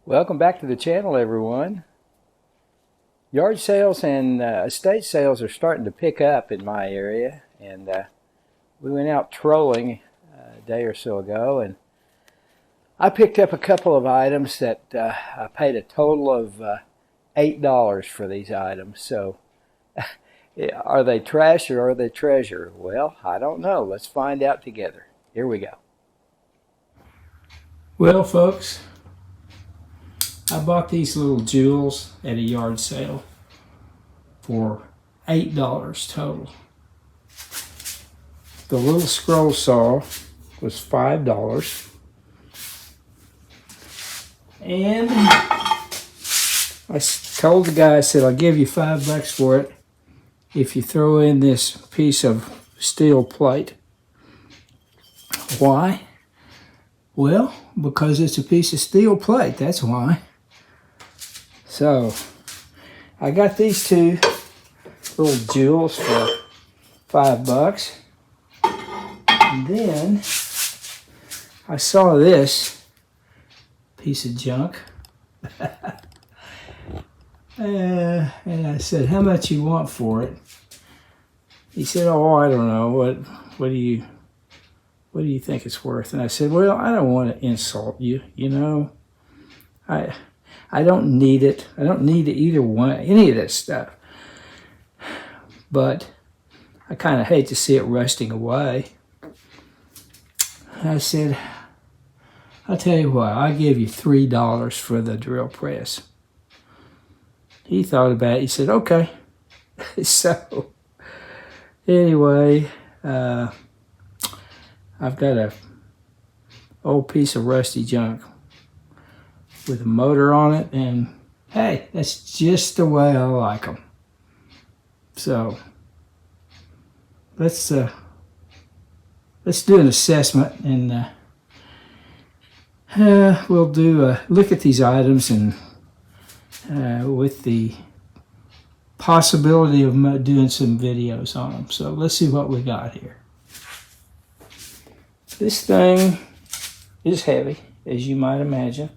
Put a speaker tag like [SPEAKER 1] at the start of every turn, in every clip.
[SPEAKER 1] Welcome back to the channel, everyone. Yard sales and estate sales are starting to pick up in my area, and we went out trolling a day or so ago, and I picked up a couple of items that I paid a total of $8 for these items. So are they trash or are they treasure? Well, I don't know. Let's find out together. Here we go.
[SPEAKER 2] Well, folks, I bought these little jewels at a yard sale for $8 total. The little scroll saw was $5. And I told the guy, I said, I'll give you $5 for it if you throw in this piece of steel plate. Why? Well, because it's a piece of steel plate, that's why. So, I got these two little jewels for $5. And then, I saw this piece of junk. And I said, how much you want for it? He said, oh, I don't know. What do you think it's worth? And I said, well, I don't want to insult you, you know. I don't need it. I don't need either one, any of this stuff. But I kind of hate to see it rusting away. I said, I'll tell you what, I'll give you $3 for the drill press. He thought about it. He said, okay. So, anyway, I've got a old piece of rusty junk with a motor on it, and hey, that's just the way I like them. So let's do an assessment, and we'll do a look at these items, and with the possibility of doing some videos on them. So let's see what we got here. This thing is heavy, as you might imagine.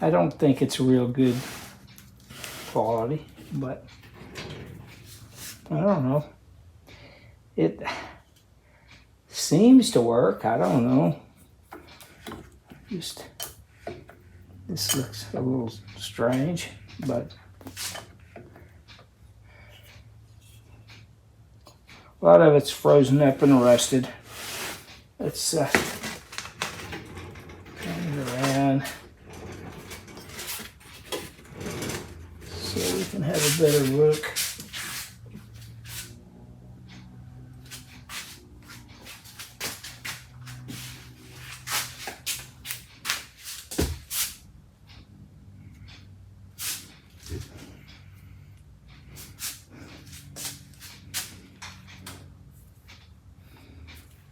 [SPEAKER 2] I don't think it's real good quality, but I don't know. It seems to work. I don't know. Just this looks a little strange, but a lot of it's frozen up and rusted. Let's turn it around so we can have a better look.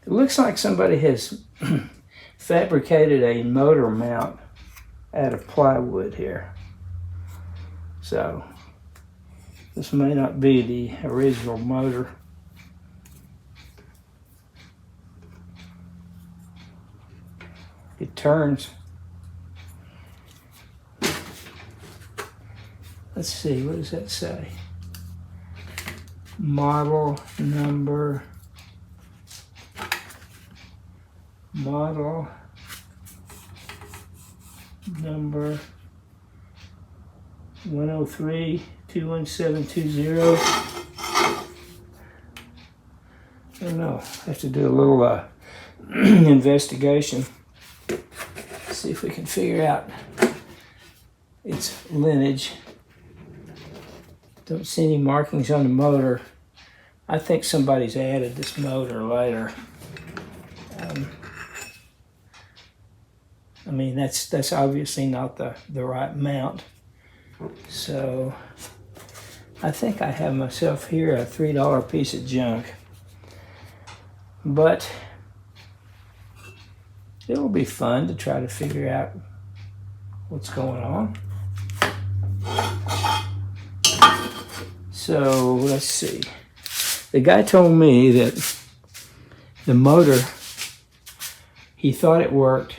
[SPEAKER 2] It looks like somebody has fabricated a motor mount out of plywood here. So, this may not be the original motor. It turns. Let's see, what does that say? Model number 103-21720. I don't know. I have to do a little investigation. See if we can figure out its lineage. Don't see any markings on the motor. I think somebody's added this motor later. I mean, that's obviously not the right mount. So I think I have myself here a $3 piece of junk. But it'll be fun to try to figure out what's going on. So let's see. The guy told me that the motor, he thought it worked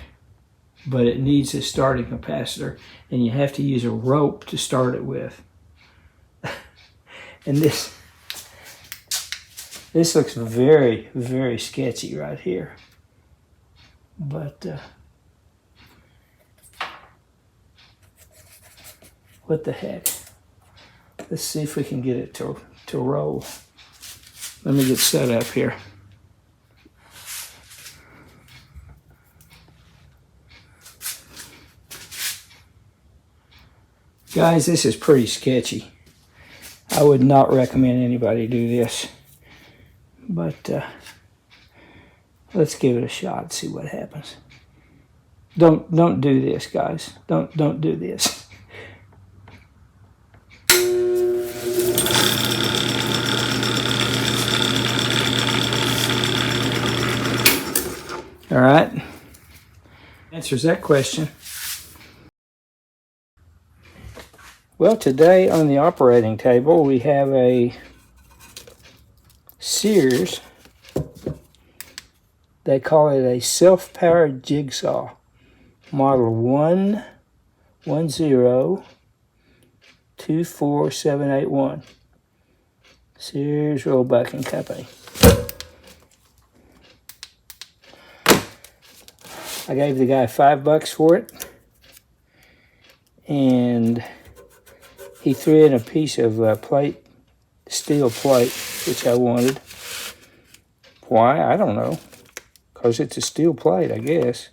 [SPEAKER 2] but it needs a starting capacitor, and you have to use a rope to start it with. And this looks very, very sketchy right here. But what the heck? Let's see if we can get it to roll. Let me get set up here. Guys, this is pretty sketchy. I would not recommend anybody do this. But let's give it a shot and see what happens. Don't do this, guys. Don't do this. All right. Answers that question. Well, today on the operating table we have a Sears. They call it a self-powered jigsaw, model 11024781. Sears Roebuck and Company. I gave the guy $5 for it, and he threw in a piece of steel plate, which I wanted. Why? I don't know. Because it's a steel plate, I guess.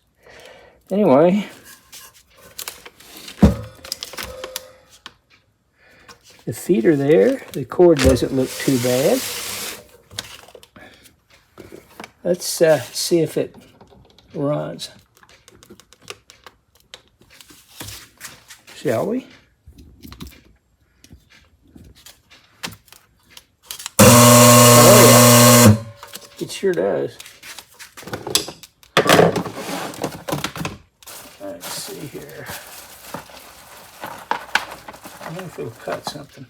[SPEAKER 2] Anyway, the feet are there. The cord doesn't look too bad. Let's see if it runs. Shall we? Oh yeah, it sure does. Let's see here. I wonder if it'll cut something.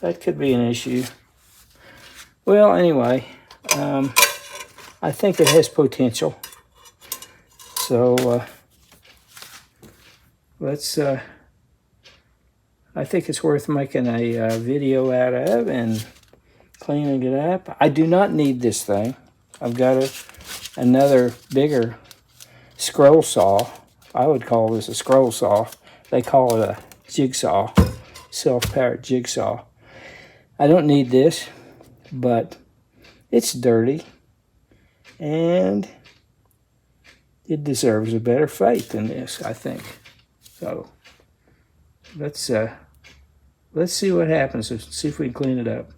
[SPEAKER 2] That could be an issue. Well, anyway, I think it has potential. So I think it's worth making a video out of and cleaning it up. I do not need this thing. I've got another bigger scroll saw. I would call this a scroll saw. They call it a jigsaw, self-powered jigsaw. I don't need this, but it's dirty, and it deserves a better fate than this, I think. So let's see what happens. Let's see if we can clean it up.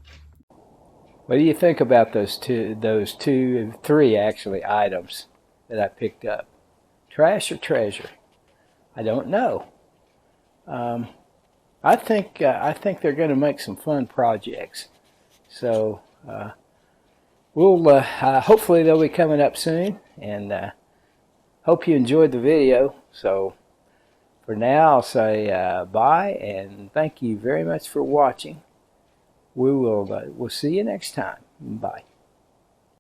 [SPEAKER 1] What do you think about those three actually items that I picked up? Trash or treasure? I don't know. I think they're going to make some fun projects. So we'll hopefully they'll be coming up soon, and hope you enjoyed the video. So for now, I'll say bye, and thank you very much for watching. We'll see you next time. Bye.